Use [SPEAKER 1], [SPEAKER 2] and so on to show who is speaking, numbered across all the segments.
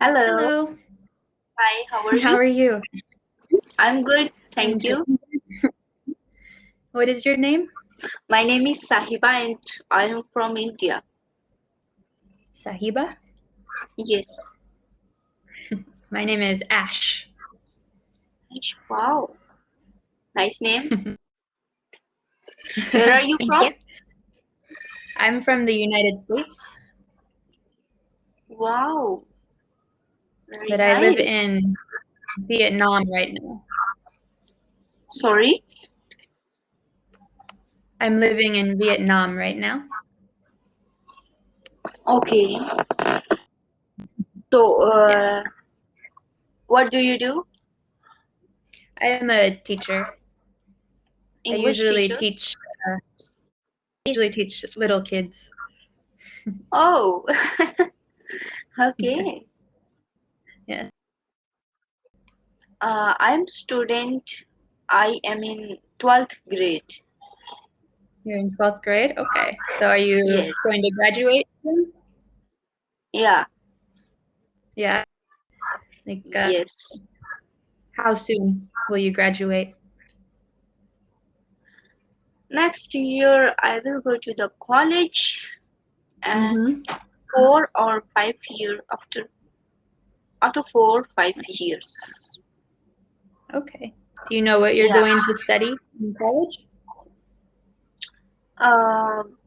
[SPEAKER 1] Hello.
[SPEAKER 2] Hello.
[SPEAKER 1] Hi, how are
[SPEAKER 2] How
[SPEAKER 1] you?
[SPEAKER 2] are you?
[SPEAKER 1] I'm good,
[SPEAKER 2] I'm
[SPEAKER 1] thank you.
[SPEAKER 2] good. What is your name?
[SPEAKER 1] My name is Sahiba and I am from India.
[SPEAKER 2] Sahiba.
[SPEAKER 1] Yes.
[SPEAKER 2] My name is Ash.
[SPEAKER 1] Wow, nice name. Where are you
[SPEAKER 2] Thank
[SPEAKER 1] from?
[SPEAKER 2] you. I'm from the United States,
[SPEAKER 1] Wow, very
[SPEAKER 2] but I live
[SPEAKER 1] nice.
[SPEAKER 2] in Vietnam right now.
[SPEAKER 1] Sorry?
[SPEAKER 2] I'm living in Vietnam right now.
[SPEAKER 1] Okay. So,
[SPEAKER 2] Yes.
[SPEAKER 1] what do you do?
[SPEAKER 2] I am a teacher. I
[SPEAKER 1] English teacher?
[SPEAKER 2] uh, usually teach little kids.
[SPEAKER 1] Oh,
[SPEAKER 2] Yeah.
[SPEAKER 1] okay.
[SPEAKER 2] Yeah.
[SPEAKER 1] I'm student. I am in 12th grade.
[SPEAKER 2] You're in 12th grade? Okay. So are you
[SPEAKER 1] Yes.
[SPEAKER 2] going to graduate soon?
[SPEAKER 1] Yeah.
[SPEAKER 2] Yeah. Like,
[SPEAKER 1] Yes.
[SPEAKER 2] how soon will you graduate?
[SPEAKER 1] Next year, I will go to the college and
[SPEAKER 2] Mm-hmm.
[SPEAKER 1] 4 or 5 years after 4 or 5 years.
[SPEAKER 2] Okay. Do you know what you're
[SPEAKER 1] Yeah.
[SPEAKER 2] going to study in college?
[SPEAKER 1] Um,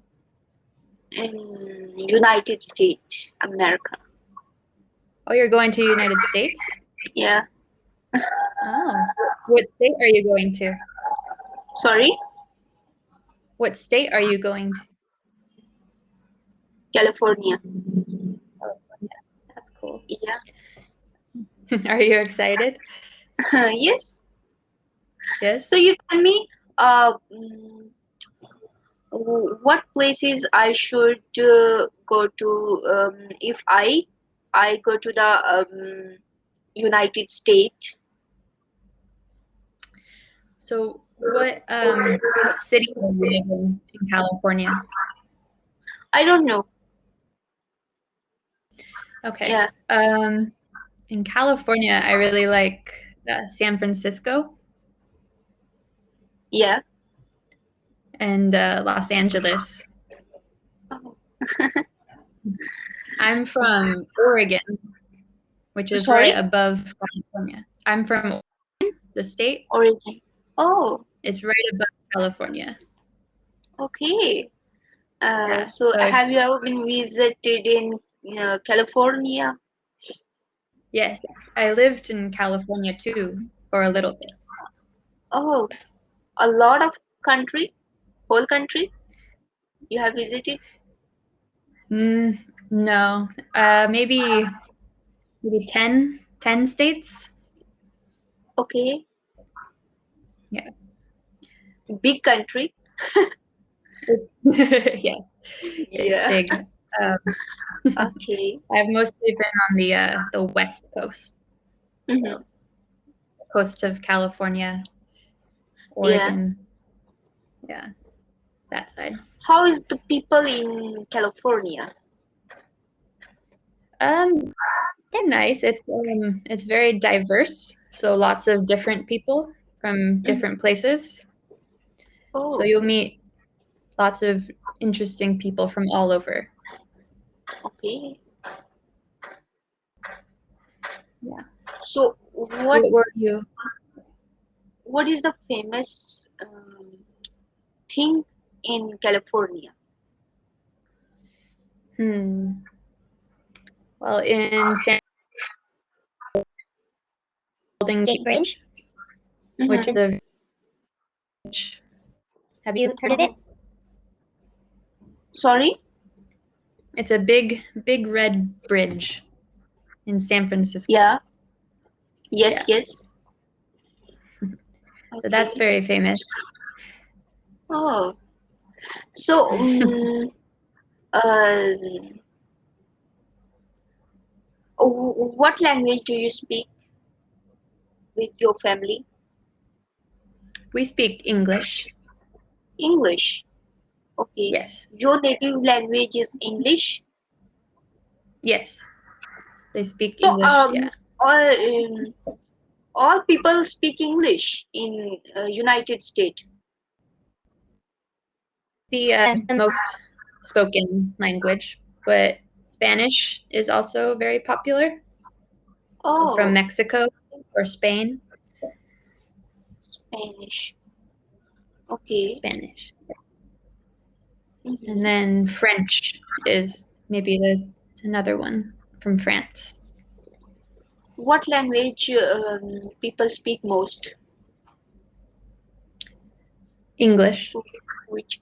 [SPEAKER 1] in United States, America.
[SPEAKER 2] Oh, you're going to United States?
[SPEAKER 1] Yeah.
[SPEAKER 2] Oh. What state are you going to?
[SPEAKER 1] Sorry,
[SPEAKER 2] What state are you going to?
[SPEAKER 1] California.
[SPEAKER 2] California. That's cool.
[SPEAKER 1] Yeah.
[SPEAKER 2] Are you excited?
[SPEAKER 1] Yes.
[SPEAKER 2] Yes.
[SPEAKER 1] So you tell me, what places I should go to if I go to the United States.
[SPEAKER 2] So what city are you living in California?
[SPEAKER 1] I don't know.
[SPEAKER 2] Okay.
[SPEAKER 1] Yeah.
[SPEAKER 2] In California, I really like San Francisco
[SPEAKER 1] Yeah.
[SPEAKER 2] and Los Angeles.
[SPEAKER 1] Oh.
[SPEAKER 2] I'm from Oregon, which is right
[SPEAKER 1] Sorry,
[SPEAKER 2] above California. I'm from Oregon, the state.
[SPEAKER 1] origin. Oh,
[SPEAKER 2] It's right above California.
[SPEAKER 1] okay.
[SPEAKER 2] Yeah.
[SPEAKER 1] So
[SPEAKER 2] So
[SPEAKER 1] have you ever been visited in California?
[SPEAKER 2] yes, I lived in California too for a little bit.
[SPEAKER 1] Oh, a lot of country, whole country you have visited?
[SPEAKER 2] Mm, no, maybe 10 states.
[SPEAKER 1] Okay,
[SPEAKER 2] Yeah.
[SPEAKER 1] big country.
[SPEAKER 2] Yeah, it's
[SPEAKER 1] Yeah.
[SPEAKER 2] big. Um,
[SPEAKER 1] Okay.
[SPEAKER 2] I've mostly been on the West Coast,
[SPEAKER 1] Hmm.
[SPEAKER 2] so coast of California,
[SPEAKER 1] Yeah.
[SPEAKER 2] Oregon. Yeah, that side.
[SPEAKER 1] How is the people in California?
[SPEAKER 2] Um, they're nice. It's very diverse. So lots of different people from
[SPEAKER 1] Hmm.
[SPEAKER 2] different places. So
[SPEAKER 1] Oh,
[SPEAKER 2] you'll meet lots of interesting people from all over.
[SPEAKER 1] okay.
[SPEAKER 2] Yeah.
[SPEAKER 1] So what
[SPEAKER 2] What were you?
[SPEAKER 1] what is the famous thing in California?
[SPEAKER 2] Hmm. Well, in San Golden Gate Bridge, which is
[SPEAKER 1] Hmm.
[SPEAKER 2] a have you heard of it?
[SPEAKER 1] Oh, sorry?
[SPEAKER 2] It's a big red bridge in San Francisco.
[SPEAKER 1] Yeah. Yes,
[SPEAKER 2] Yeah.
[SPEAKER 1] yes.
[SPEAKER 2] So that's
[SPEAKER 1] Okay.
[SPEAKER 2] very famous.
[SPEAKER 1] Oh, so uh, what language do you speak with your family?
[SPEAKER 2] We speak English.
[SPEAKER 1] English. Okay.
[SPEAKER 2] Yes.
[SPEAKER 1] Your native language is English?
[SPEAKER 2] Yes. They speak
[SPEAKER 1] So
[SPEAKER 2] English, yeah.
[SPEAKER 1] all people speak English in United States.
[SPEAKER 2] The most spoken language, but Spanish is also very popular.
[SPEAKER 1] Oh,
[SPEAKER 2] From Mexico or Spain.
[SPEAKER 1] Spanish. Okay.
[SPEAKER 2] Spanish.
[SPEAKER 1] Mhm.
[SPEAKER 2] And then French is maybe another one from France.
[SPEAKER 1] What language people speak most?
[SPEAKER 2] English.
[SPEAKER 1] Which?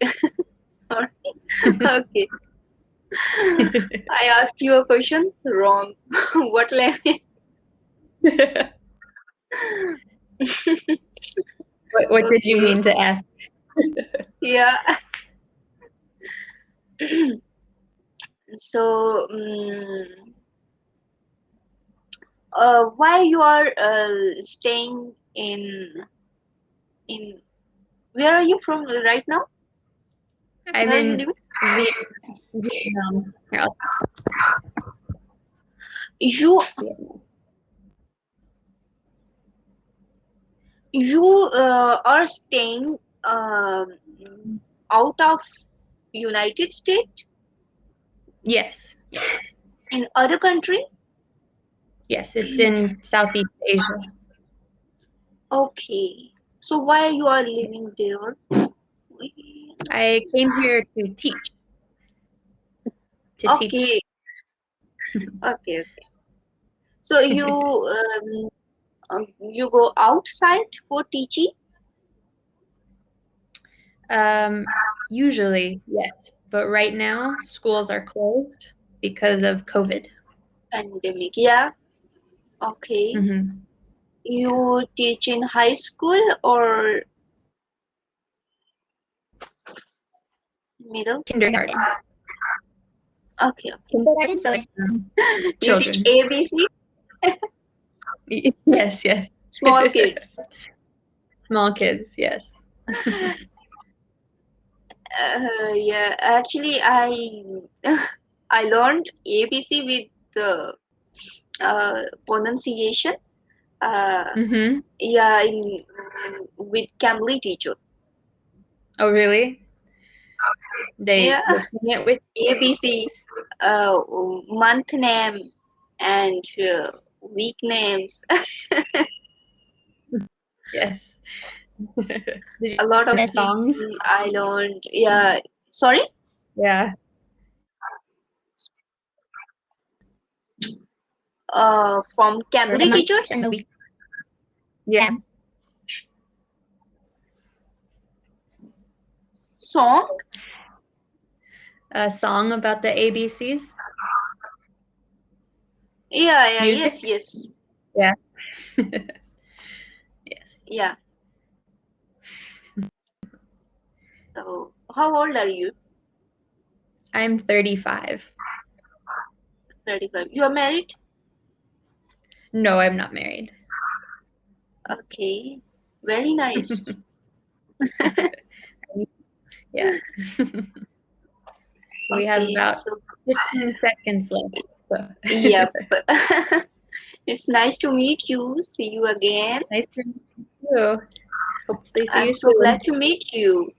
[SPEAKER 1] Sorry. Okay. I asked you a question wrong. What language?
[SPEAKER 2] What did you
[SPEAKER 1] Okay.
[SPEAKER 2] mean to ask?
[SPEAKER 1] Yeah. So, why you are staying in where are you from right now?
[SPEAKER 2] I'm
[SPEAKER 1] Where are you
[SPEAKER 2] in
[SPEAKER 1] living?
[SPEAKER 2] Vietnam.
[SPEAKER 1] You are staying out of United States
[SPEAKER 2] Yes.
[SPEAKER 1] in other country?
[SPEAKER 2] Yes, it's in Southeast Asia.
[SPEAKER 1] Okay. So why you are living there?
[SPEAKER 2] I came here to teach.
[SPEAKER 1] Okay. Okay. So you go outside for teaching?
[SPEAKER 2] Usually, yes. But right now, schools are closed because of COVID.
[SPEAKER 1] Pandemic, yeah. Okay.
[SPEAKER 2] Mm-hmm.
[SPEAKER 1] You teach in high school or middle?
[SPEAKER 2] Kindergarten.
[SPEAKER 1] Okay.
[SPEAKER 2] Kindergarten, so it's
[SPEAKER 1] You teach
[SPEAKER 2] children.
[SPEAKER 1] ABC?
[SPEAKER 2] Yes.
[SPEAKER 1] Small kids.
[SPEAKER 2] Small kids, yes.
[SPEAKER 1] Yeah, actually, I learned ABC with the pronunciation.
[SPEAKER 2] Mm-hmm.
[SPEAKER 1] Yeah, with cambly teacher.
[SPEAKER 2] Oh, really? They
[SPEAKER 1] Yeah,
[SPEAKER 2] sing it with
[SPEAKER 1] ABC, month name and week names.
[SPEAKER 2] yes. Did you
[SPEAKER 1] A lot of
[SPEAKER 2] learn
[SPEAKER 1] things
[SPEAKER 2] songs?
[SPEAKER 1] I learned. Yeah, sorry.
[SPEAKER 2] Yeah.
[SPEAKER 1] From
[SPEAKER 2] Or the
[SPEAKER 1] cambly
[SPEAKER 2] months and
[SPEAKER 1] teachers.
[SPEAKER 2] the week. Yeah.
[SPEAKER 1] Song.
[SPEAKER 2] A song about the ABCs.
[SPEAKER 1] Yeah,
[SPEAKER 2] Music.
[SPEAKER 1] yes.
[SPEAKER 2] Yeah. Yes.
[SPEAKER 1] Yeah. So, how old are you?
[SPEAKER 2] I'm 35.
[SPEAKER 1] 35. You are married?
[SPEAKER 2] No, I'm not married.
[SPEAKER 1] Okay. Very nice.
[SPEAKER 2] Yeah. We have
[SPEAKER 1] Okay,
[SPEAKER 2] about
[SPEAKER 1] so
[SPEAKER 2] 15 seconds left. So.
[SPEAKER 1] yep. It's nice to meet you. See you again.
[SPEAKER 2] Nice to meet you. Hopefully see
[SPEAKER 1] I'm
[SPEAKER 2] you
[SPEAKER 1] so glad
[SPEAKER 2] soon.
[SPEAKER 1] to meet you.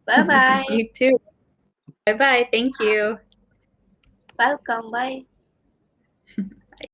[SPEAKER 1] Bye bye.
[SPEAKER 2] You too. Bye-bye. Thank you.
[SPEAKER 1] Welcome. Bye.